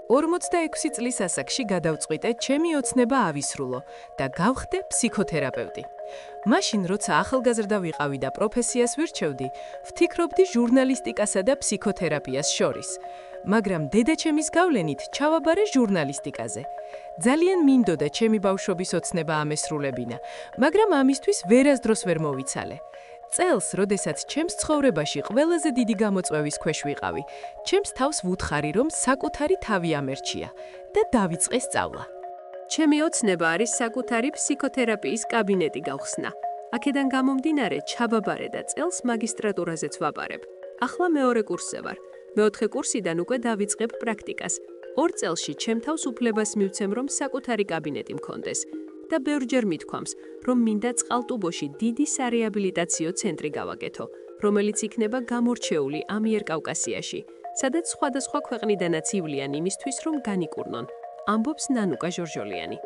46 წლის ასაკში გადავწყვიტე ჩემი ოცნება ავისრულო და გავხდე ფსიქოთერაპევტი. მაშინ, როცა ახალგაზრდა ვიყავი და პროფესიას ვირჩევდი, ვფიქრობდი ჟურნალისტიკასა და ფსიქოთერაპიას შორის. მაგრამ დედაჩემის გავლენით ჩავაბარე ჟურნალისტიკაზე. ძალიან მინდოდა ჩემი ბავშვობის ოცნება ამესრულებინა, მაგრამ ამისთვის ვერასდროს ვერ მოვიცალე. წელს, როდესაც ჩემს ცხოვრებაში ყველაზე დიდი გამოწვევის ქვეშ ვიყავი, ჩემს თავს ვუთხარი, რომ საკუთარი თავი ამერჩია და დავიწყე სწავლა. ჩემი ოცნება არის საკუთარი ფსიქოთერაპიის კაბინეტი გავხსნა. აქედან გამომდინარე, ჩავაბარე და წელს მაგისტრატურაზეც ვაბარებ. ახლა მეორე კურსზე ვარ. მეოთხე კურსიდან უკვე დავიწყებ პრაქტიკას. 2 წელში ჩემ თავს უფლებას მივცემ, რომ საკუთარი კაბინეტი მქონდეს. და ბევრჯერ მithქვამს, რომ მინდა წყალტუბოში დიდი სარეაბილიტაციო ცენტრი გავაკეთო, რომელიც იქნება გამორჩეული ამიერკავკასიაში, სადაც სხვადასხვა ქვეყნიდანაც ივლიან იმისთვის, რომ განიკურნონ, ამბობს ნანუკა ჟორჟოლიანი.